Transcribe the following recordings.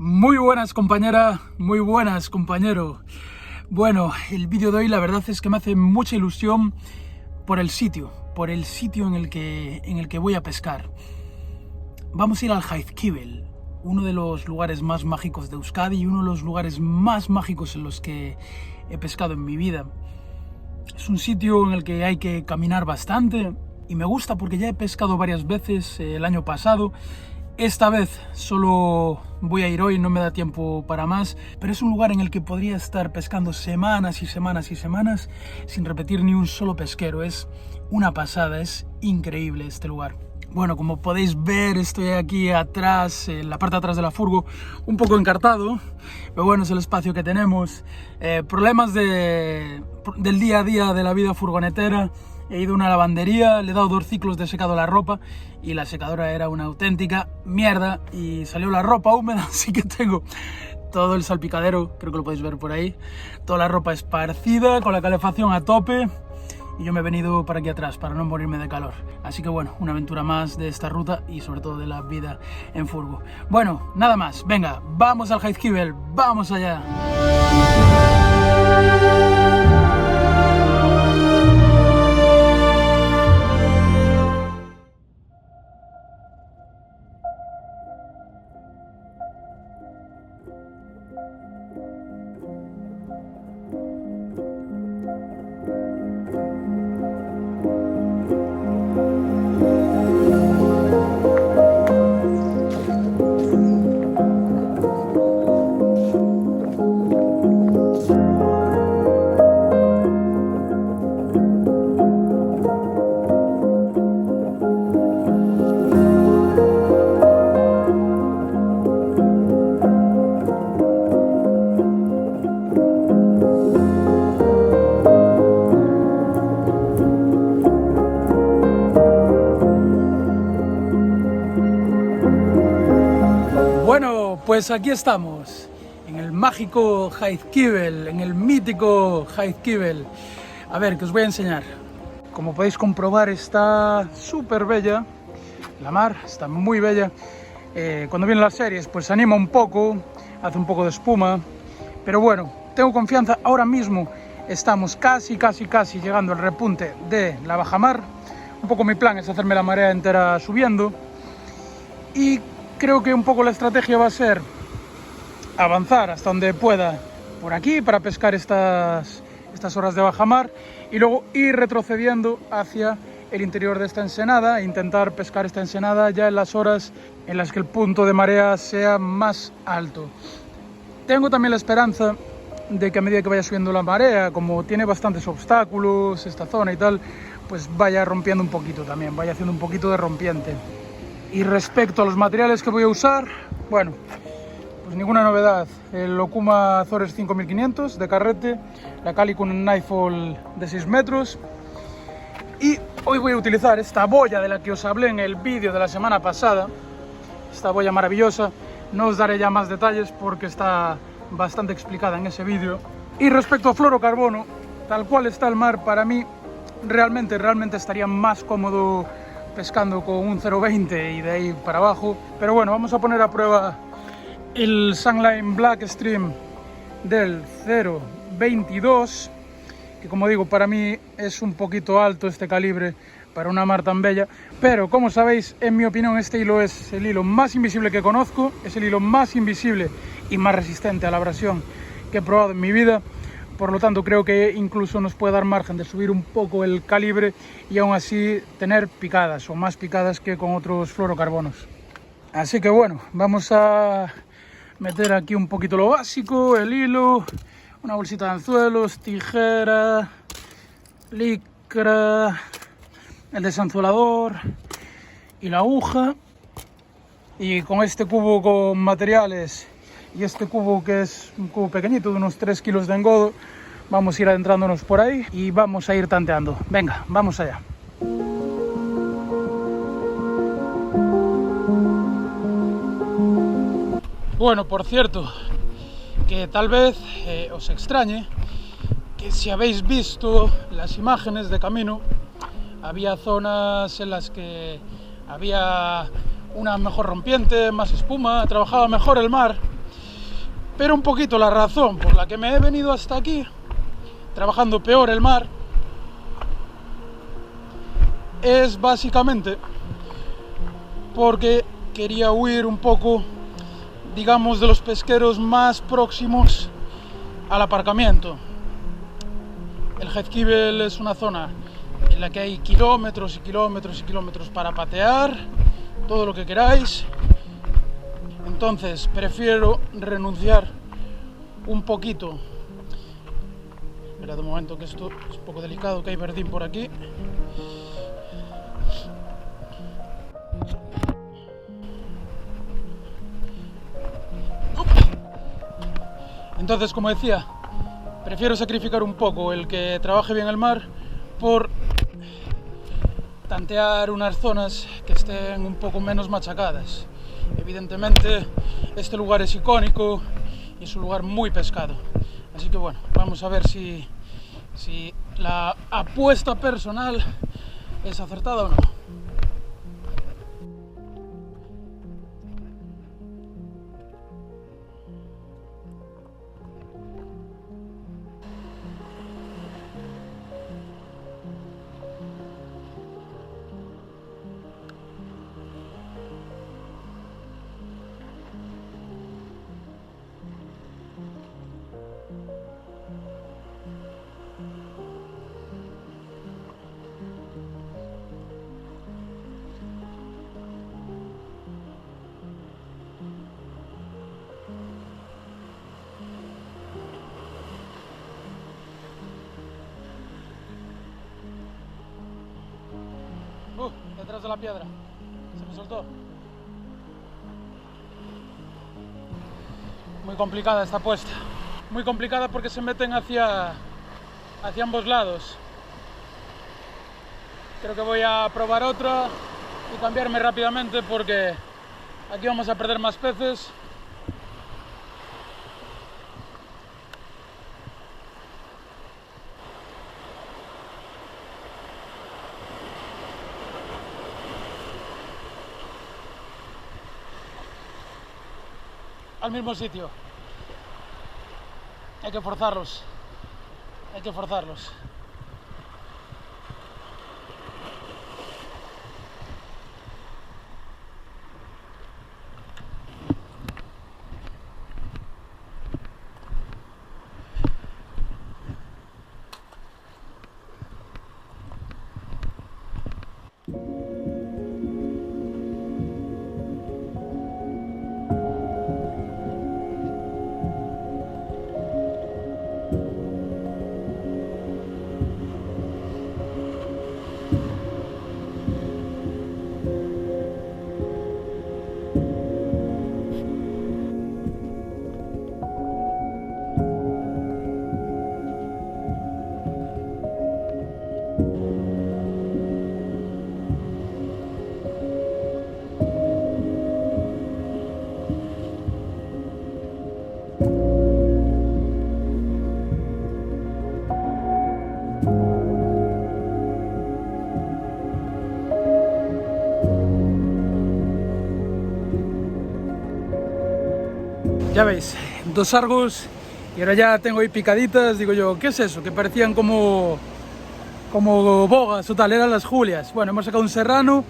Muy buenas compañera, muy buenas compañero. Bueno, el vídeo de hoy la verdad es que me hace mucha ilusión por el sitio en el que voy a pescar. Vamos a ir al Jaizkibel, uno de los lugares más mágicos de Euskadi y uno de los lugares más mágicos en los que he pescado en mi vida. Es un sitio en el que hay que caminar bastante y me gusta porque ya he pescado varias veces el año pasado. Esta vez solo voy a ir hoy, no me da tiempo para más, pero es un lugar en el que podría estar pescando semanas y semanas y semanas sin repetir ni un solo pesquero. Es una pasada, es increíble este lugar. Bueno, como podéis ver, estoy aquí atrás, en la parte de atrás de la furgo, un poco encartado, pero bueno, es el espacio que tenemos. Problemas del día a día de la vida furgonetera. He ido a una lavandería, le he dado 2 ciclos de secado a la ropa y la secadora era una auténtica mierda y salió la ropa húmeda, así que tengo todo el salpicadero, creo que lo podéis ver por ahí, toda la ropa esparcida, con la calefacción a tope, y yo me he venido para aquí atrás para no morirme de calor. Así que bueno, una aventura más de esta ruta y sobre todo de la vida en furgo. Bueno, nada más, venga, vamos al Jaizkibel, vamos allá. Bueno, pues aquí estamos, en el mágico Jaizkibel, en el mítico Jaizkibel. A ver, que os voy a enseñar. Como podéis comprobar, está súper bella, la mar está muy bella. Cuando vienen las series, pues se anima un poco, hace un poco de espuma. Pero bueno, tengo confianza, ahora mismo estamos casi llegando al repunte de la bajamar. Un poco mi plan es hacerme la marea entera subiendo. Y creo que un poco la estrategia va a ser avanzar hasta donde pueda por aquí para pescar estas horas de bajamar y luego ir retrocediendo hacia el interior de esta ensenada e intentar pescar esta ensenada ya en las horas en las que el punto de marea sea más alto. Tengo también la esperanza de que a medida que vaya subiendo la marea, como tiene bastantes obstáculos esta zona y tal, pues vaya rompiendo un poquito también, vaya haciendo un poquito de rompiente. Y respecto a los materiales que voy a usar, bueno, pues ninguna novedad. El Okuma Azores 5500 de carrete, la Kali con un Nightfall de 6 metros. Y hoy voy a utilizar esta boya de la que os hablé en el vídeo de la semana pasada. Esta boya maravillosa. No os daré ya más detalles porque está bastante explicada en ese vídeo. Y respecto a fluorocarbono, tal cual está el mar, para mí realmente estaría más cómodo pescando con un 0.20 y de ahí para abajo. Pero bueno, vamos a poner a prueba el Sunline Black Stream del 0.22, que como digo, para mí es un poquito alto este calibre para una mar tan bella. Pero como sabéis, en mi opinión, este hilo es el hilo más invisible que conozco, es el hilo más invisible y más resistente a la abrasión que he probado en mi vida. Por lo tanto, creo que incluso nos puede dar margen de subir un poco el calibre y aún así tener picadas o más picadas que con otros fluorocarbonos. Así que bueno, vamos a meter aquí un poquito lo básico, el hilo, una bolsita de anzuelos, tijera, licra, el desanzuelador y la aguja. Y con este cubo con materiales y este cubo, que es un cubo pequeñito de unos 3 kilos de engodo, vamos a ir adentrándonos por ahí y vamos a ir tanteando. Venga, vamos allá. Bueno, por cierto, que tal vez os extrañe que si habéis visto las imágenes de camino, había zonas en las que había una mejor rompiente, más espuma, trabajaba mejor el mar. Pero un poquito la razón por la que me he venido hasta aquí, trabajando peor el mar, es básicamente porque quería huir un poco, digamos, de los pesqueros más próximos al aparcamiento. El Heathkibble es una zona en la que hay kilómetros y kilómetros y kilómetros para patear, todo lo que queráis. Entonces prefiero renunciar un poquito. Esperad un momento, que esto es un poco delicado, que hay verdín por aquí. Entonces, como decía, prefiero sacrificar un poco el que trabaje bien el mar por tantear unas zonas que estén un poco menos machacadas. Evidentemente, este lugar es icónico y es un lugar muy pescado. Así que bueno, vamos a ver si la apuesta personal es acertada o no. Detrás de la piedra. Se me soltó. Muy complicada esta apuesta. Muy complicada porque se meten hacia ambos lados. Creo que voy a probar otra y cambiarme rápidamente porque aquí vamos a perder más peces. Al mismo sitio. Hay que forzarlos. Hay que forzarlos. Ya veis, 2 sargos y ahora ya tengo ahí picaditas. Digo yo, ¿qué es eso? Que parecían como bogas o tal, eran las julias. Bueno, hemos sacado un serrano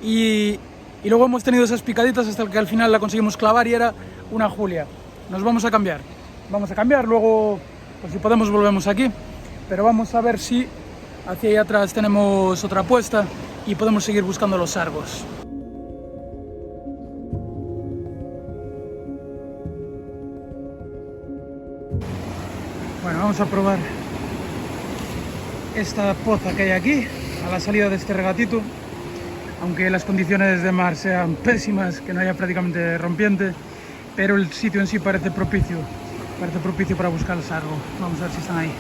y luego hemos tenido esas picaditas hasta que al final la conseguimos clavar y era una julia. Nos vamos a cambiar. Vamos a cambiar, luego, pues si podemos volvemos aquí. Pero vamos a ver si hacia ahí atrás tenemos otra apuesta y podemos seguir buscando los sargos. Bueno, vamos a probar esta poza que hay aquí, a la salida de este regatito. Aunque las condiciones de mar sean pésimas, que no haya prácticamente rompiente, pero el sitio en sí parece propicio para buscar el sargo. Vamos a ver si están ahí.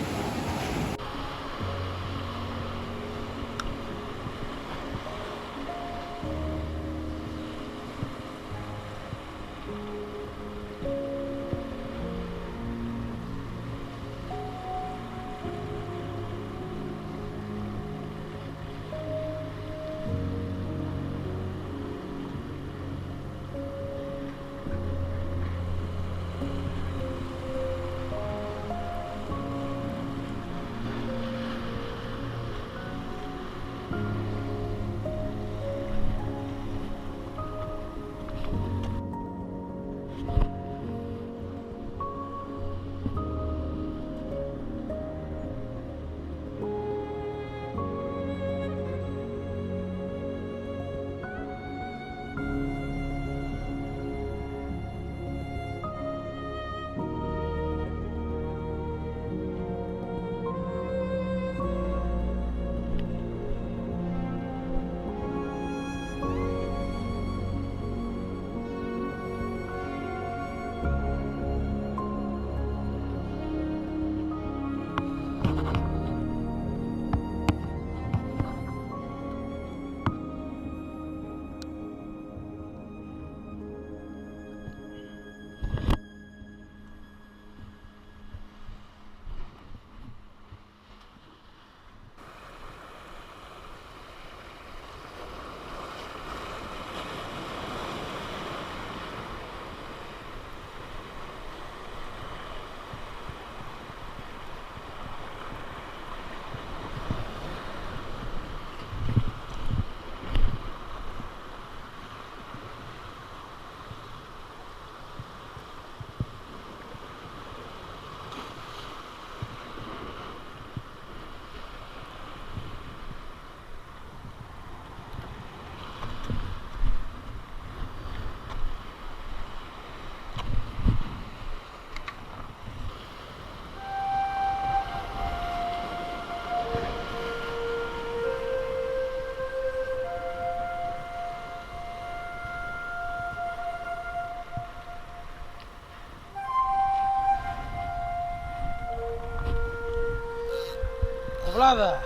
Oblada.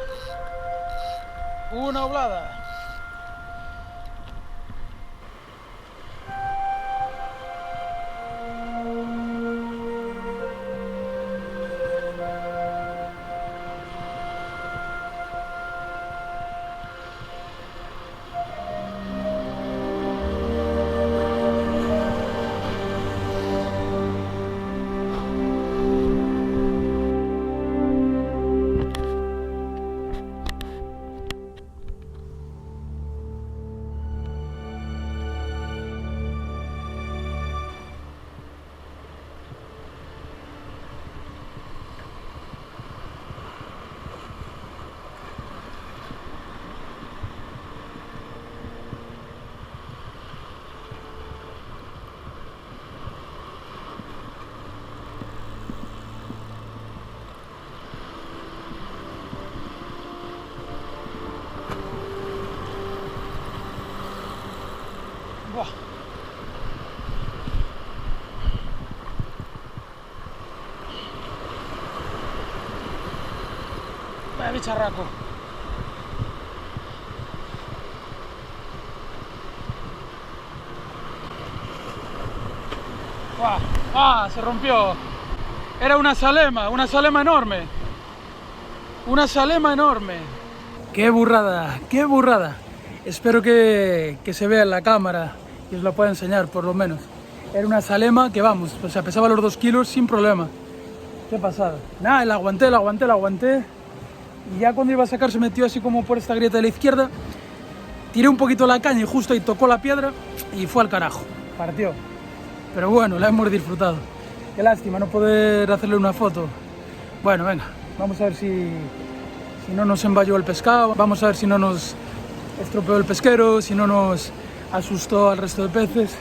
Una oblada. Buah. Vaya bicharraco. Buah. Ah, se rompió. Era una salema enorme. Una salema enorme. Qué burrada, qué burrada. Espero que se vea en la cámara y os la pueda enseñar por lo menos. Era una salema que vamos, o sea, pesaba los 2 kilos sin problema. Qué pasada. Nada, la aguanté. Y ya cuando iba a sacar se metió así como por esta grieta de la izquierda. Tiré un poquito la caña y justo ahí tocó la piedra y fue al carajo. Partió. Pero bueno, la hemos disfrutado. Qué lástima no poder hacerle una foto. Bueno, venga, vamos a ver si no nos emballó el pescado. Vamos a ver si no nos estropeó el pesquero, si no nos asustó al resto de peces.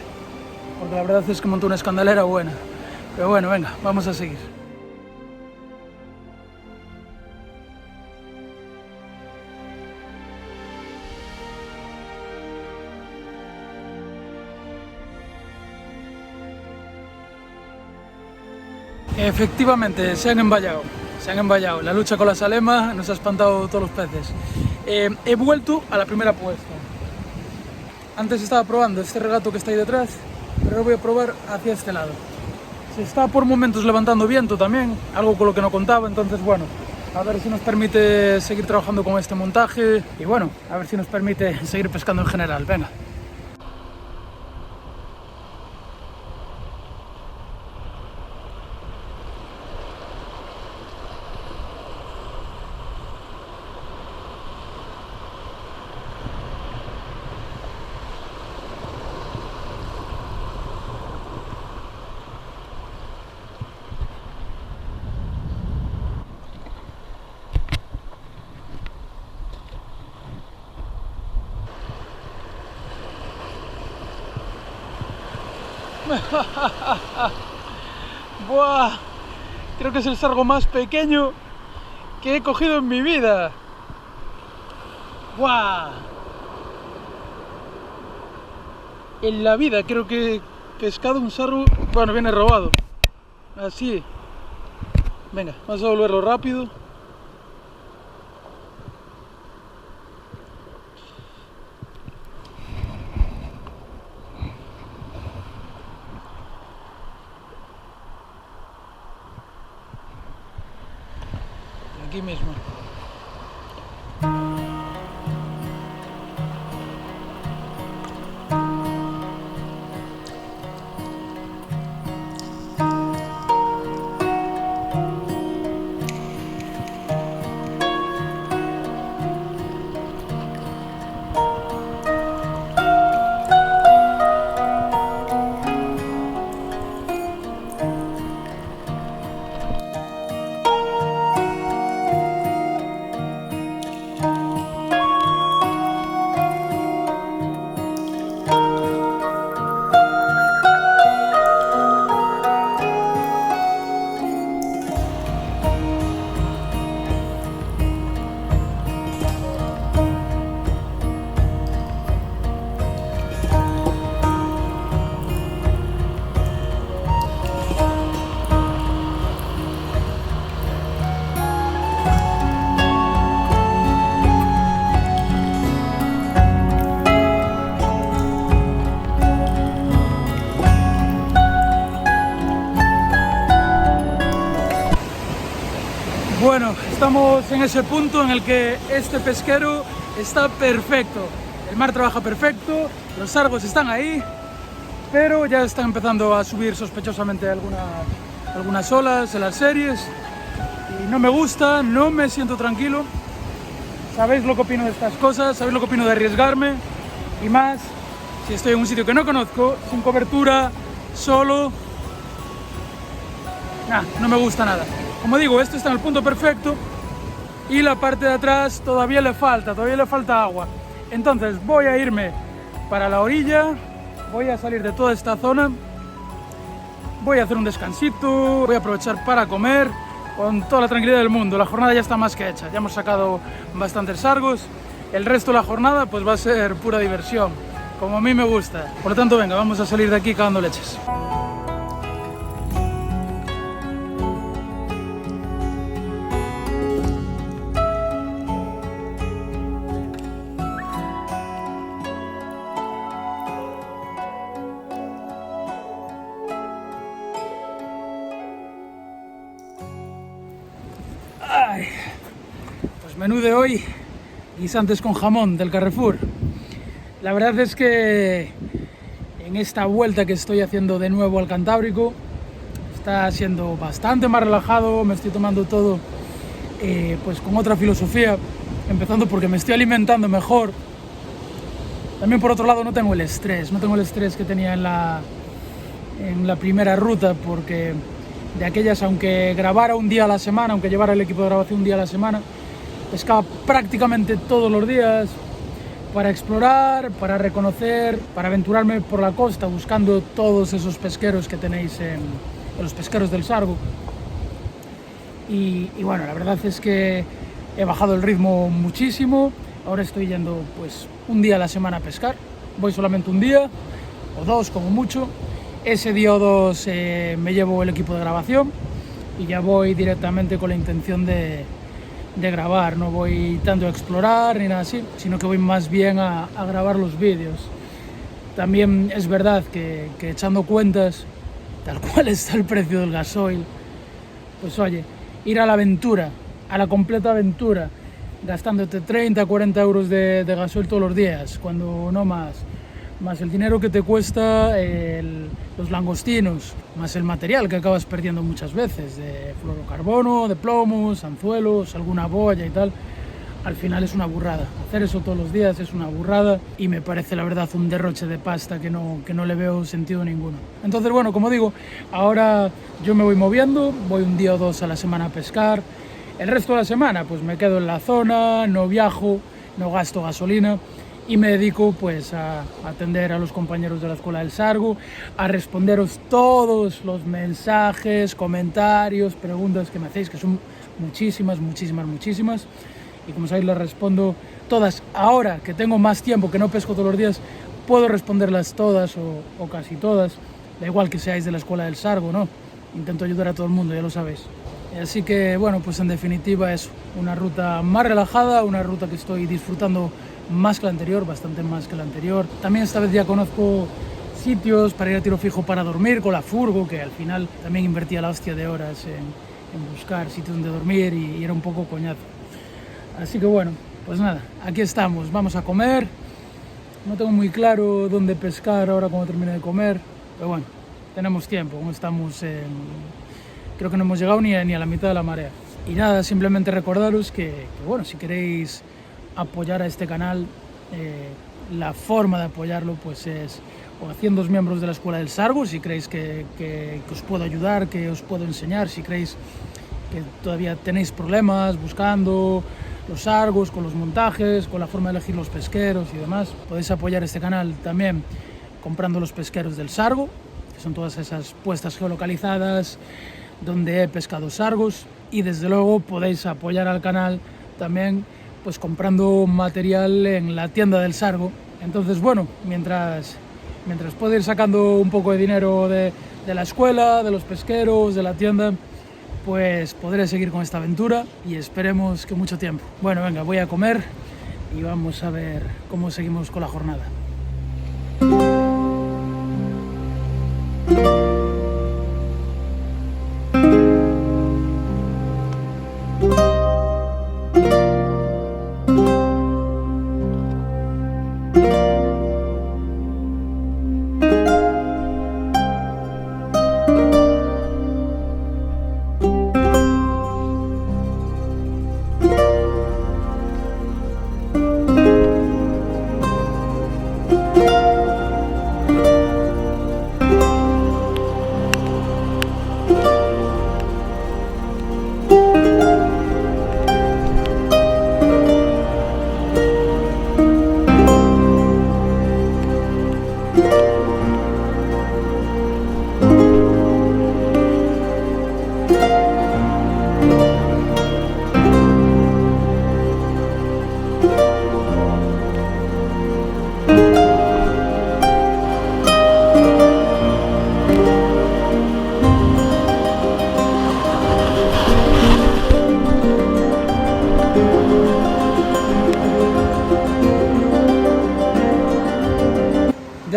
Porque la verdad es que montó una escandalera buena. Pero bueno, venga, vamos a seguir. Efectivamente, se han emballado. La lucha con la salema nos ha espantado todos los peces. He vuelto a la primera puesta. Antes estaba probando este regato que está ahí detrás, pero ahora voy a probar hacia este lado. Se está por momentos levantando viento también, algo con lo que no contaba, entonces bueno, a ver si nos permite seguir trabajando con este montaje y bueno, a ver si nos permite seguir pescando en general. Venga. Buah, creo que es el sargo más pequeño que he cogido en mi vida. Buah. En la vida creo que he pescado un sargo, bueno, viene robado. Así. Venga, vamos a volverlo rápido. Aquí mismo. bueno, estamos en ese punto en el que este pesquero está perfecto. El mar trabaja perfecto, los sargos están ahí, pero ya están empezando a subir sospechosamente algunas olas en las series. Y no me gusta, no me siento tranquilo. Sabéis lo que opino de estas cosas, sabéis lo que opino de arriesgarme. Y más, si estoy en un sitio que no conozco, sin cobertura, solo... no me gusta nada. Como digo, esto está en el punto perfecto y la parte de atrás todavía le falta agua. Entonces voy a irme para la orilla, voy a salir de toda esta zona, voy a hacer un descansito, voy a aprovechar para comer con toda la tranquilidad del mundo. La jornada ya está más que hecha, ya hemos sacado bastantes sargos. El resto de la jornada pues va a ser pura diversión, como a mí me gusta. Por lo tanto, venga, vamos a salir de aquí cagando leches. Ay, pues menú de hoy, guisantes con jamón del Carrefour. La verdad es que en esta vuelta que estoy haciendo de nuevo al Cantábrico está siendo bastante más relajado, me estoy tomando todo pues con otra filosofía, empezando porque me estoy alimentando mejor. También por otro lado no tengo el estrés que tenía en la primera ruta, porque de aquellas, aunque grabara un día a la semana, aunque llevara el equipo de grabación un día a la semana, pescaba prácticamente todos los días para explorar, para reconocer, para aventurarme por la costa buscando todos esos pesqueros que tenéis en los pesqueros del Sargo. Y bueno, la verdad es que he bajado el ritmo muchísimo. Ahora estoy yendo pues un día a la semana a pescar. Voy solamente un día o dos como mucho. Ese día o dos me llevo el equipo de grabación y ya voy directamente con la intención de grabar. No voy tanto a explorar ni nada así, sino que voy más bien a grabar los vídeos. También es verdad que echando cuentas, tal cual está el precio del gasoil, pues oye, ir a la aventura, a la completa aventura, gastándote 30, 40 euros de gasoil todos los días, cuando no más el dinero que te cuesta los langostinos, más el material que acabas perdiendo muchas veces, de fluorocarbono, de plomos, anzuelos, alguna boya y tal. Al final es una burrada. Hacer eso todos los días es una burrada y me parece la verdad un derroche de pasta que no le veo sentido ninguno. Entonces bueno, como digo, ahora yo me voy moviendo, voy un día o dos a la semana a pescar. El resto de la semana pues me quedo en la zona, no viajo, no gasto gasolina y me dedico pues a atender a los compañeros de la Escuela del Sargo, a responderos todos los mensajes, comentarios, preguntas que me hacéis, que son muchísimas. Y como sabéis, les respondo todas. Ahora que tengo más tiempo, que no pesco todos los días, puedo responderlas todas o casi todas. Da igual que seáis de la Escuela del Sargo, ¿no? Intento ayudar a todo el mundo, ya lo sabéis. Así que, bueno, pues en definitiva es una ruta más relajada, una ruta que estoy disfrutando más que la anterior, bastante más que la anterior. También esta vez ya conozco sitios para ir a tiro fijo para dormir con la furgo, que al final también invertía la hostia de horas en buscar sitios donde dormir y era un poco coñazo. Así que bueno, pues nada, aquí estamos, vamos a comer. No tengo muy claro dónde pescar ahora cuando termine de comer, pero bueno, tenemos tiempo, no estamos creo que no hemos llegado ni a la mitad de la marea. Y nada, simplemente recordaros que bueno, si queréis apoyar a este canal, la forma de apoyarlo pues es o haciéndoos miembros de la Escuela del Sargo, si creéis que os puedo ayudar, que os puedo enseñar, si creéis que todavía tenéis problemas buscando los sargos, con los montajes, con la forma de elegir los pesqueros y demás, podéis apoyar este canal también comprando los pesqueros del Sargo, que son todas esas puestas geolocalizadas donde he pescado sargos, y desde luego podéis apoyar al canal también pues comprando material en la tienda del Sargo. Entonces bueno, mientras puedo ir sacando un poco de dinero de la escuela, de los pesqueros, de la tienda, pues podré seguir con esta aventura y esperemos que mucho tiempo. Bueno, venga, voy a comer y vamos a ver cómo seguimos con la jornada.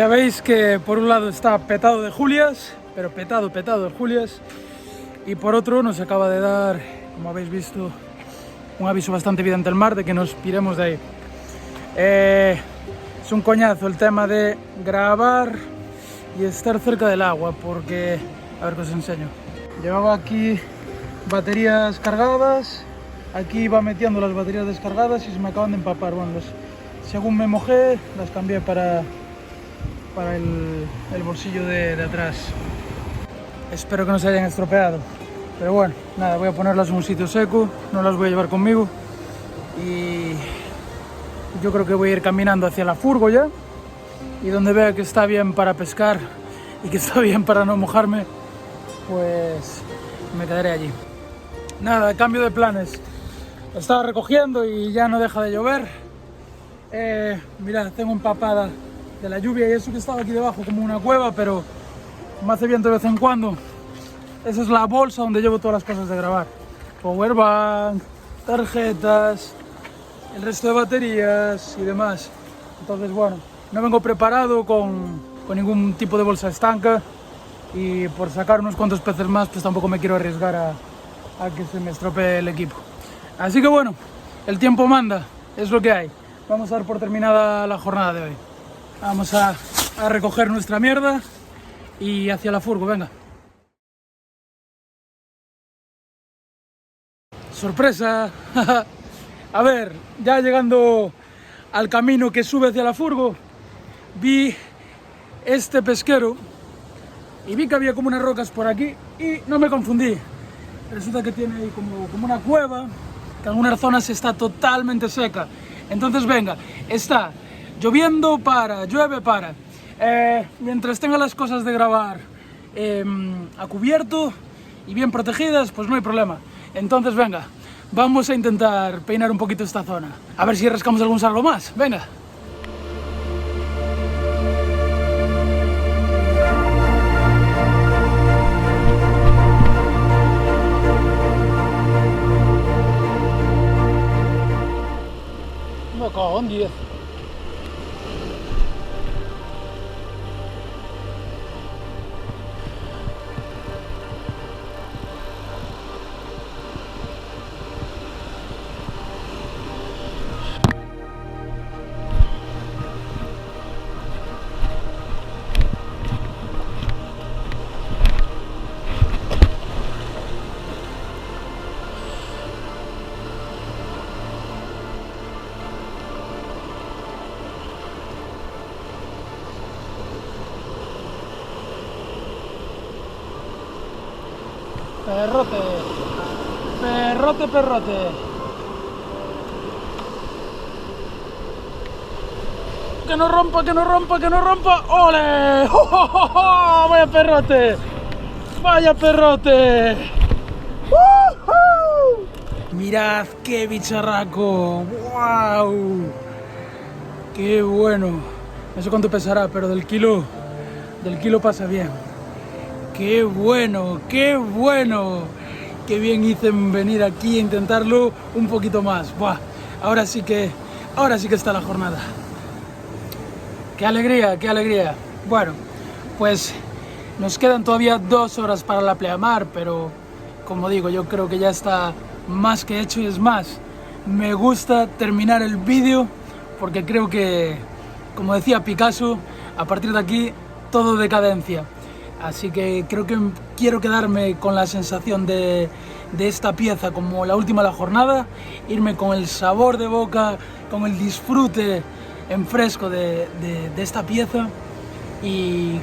Ya veis que por un lado está petado de Julias, pero petado de Julias, y por otro nos acaba de dar, como habéis visto, un aviso bastante evidente el mar de que nos piremos de ahí. Es un coñazo el tema de grabar y estar cerca del agua, porque, a ver que os enseño. Llevaba aquí baterías cargadas, aquí iba metiendo las baterías descargadas y se me acaban de empapar. Bueno, según me mojé, las cambié para el bolsillo de atrás. Espero que no se hayan estropeado, pero bueno, nada, voy a ponerlas en un sitio seco, no las voy a llevar conmigo y yo creo que voy a ir caminando hacia la furgo ya, y donde vea que está bien para pescar y que está bien para no mojarme, pues me quedaré allí. Nada, cambio de planes. Estaba recogiendo y ya no deja de llover. Mirad, tengo empapada de la lluvia y eso que estaba aquí debajo como una cueva, pero me hace viento de vez en cuando. Esa es la bolsa donde llevo todas las cosas de grabar. Powerbank, tarjetas, el resto de baterías y demás. Entonces, bueno, no vengo preparado con ningún tipo de bolsa estanca y por sacar unos cuantos peces más, pues tampoco me quiero arriesgar a que se me estropee el equipo. Así que bueno, el tiempo manda, es lo que hay. Vamos a dar por terminada la jornada de hoy. Vamos a recoger nuestra mierda y hacia la furgo, venga. ¡Sorpresa! A ver, ya llegando al camino que sube hacia la furgo, vi este pesquero y vi que había como unas rocas por aquí y no me confundí. Resulta que tiene ahí como una cueva, que en algunas zonas está totalmente seca. Entonces venga, está lloviendo para, llueve para. Mientras tenga las cosas de grabar a cubierto y bien protegidas, pues no hay problema. Entonces venga, vamos a intentar peinar un poquito esta zona. A ver si rascamos algún salvo más, venga. Me cago en 10. Perrote, perrote, perrote. Que no rompa, que no rompa, que no rompa. ¡Ole! ¡Oh, oh, oh, oh! ¡Vaya perrote! ¡Vaya perrote! Mirad qué bicharraco. ¡Wow! ¡Qué bueno! No sé cuánto pesará, pero del kilo pasa bien. ¡Qué bueno! ¡Qué bueno! ¡Qué bien hice en venir aquí a intentarlo un poquito más! ¡Buah! Ahora sí que está la jornada. ¡Qué alegría! ¡Qué alegría! Bueno, pues nos quedan todavía 2 horas para la pleamar, pero como digo, yo creo que ya está más que hecho y es más. Me gusta terminar el vídeo porque creo que, como decía Picasso, a partir de aquí todo decadencia. Así que creo que quiero quedarme con la sensación de esta pieza como la última de la jornada, irme con el sabor de boca, con el disfrute en fresco de esta pieza, y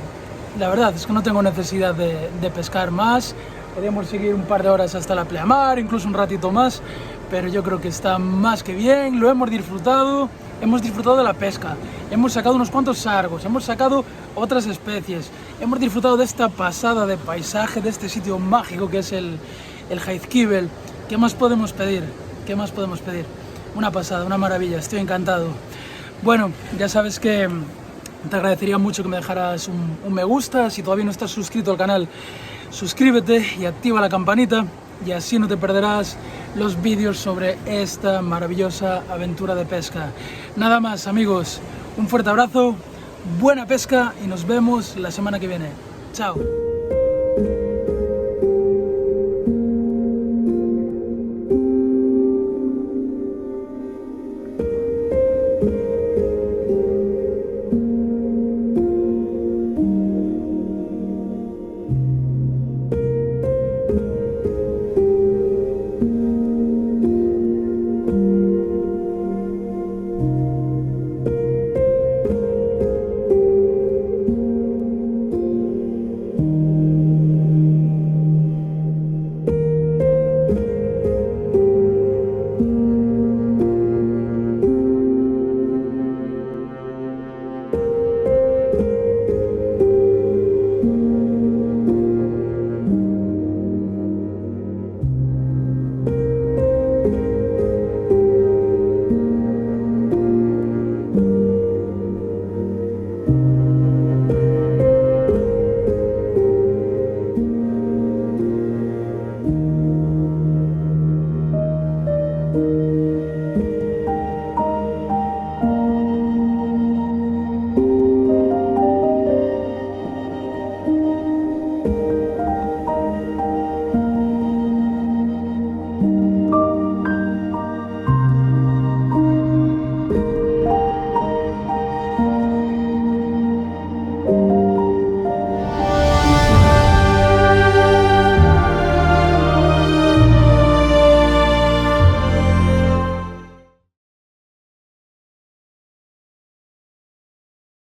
la verdad es que no tengo necesidad de pescar más. Podríamos seguir un par de horas hasta la pleamar, incluso un ratito más, pero yo creo que está más que bien, lo hemos disfrutado de la pesca, hemos sacado unos cuantos sargos, hemos sacado otras especies, hemos disfrutado de esta pasada de paisaje, de este sitio mágico que es el Jaizkibel. ¿Qué más podemos pedir? ¿Qué más podemos pedir? Una pasada, una maravilla, estoy encantado. Bueno, ya sabes que te agradecería mucho que me dejaras un me gusta. Si todavía no estás suscrito al canal, suscríbete y activa la campanita, y así no te perderás los vídeos sobre esta maravillosa aventura de pesca. Nada más, amigos, un fuerte abrazo, buena pesca y nos vemos la semana que viene. Chao.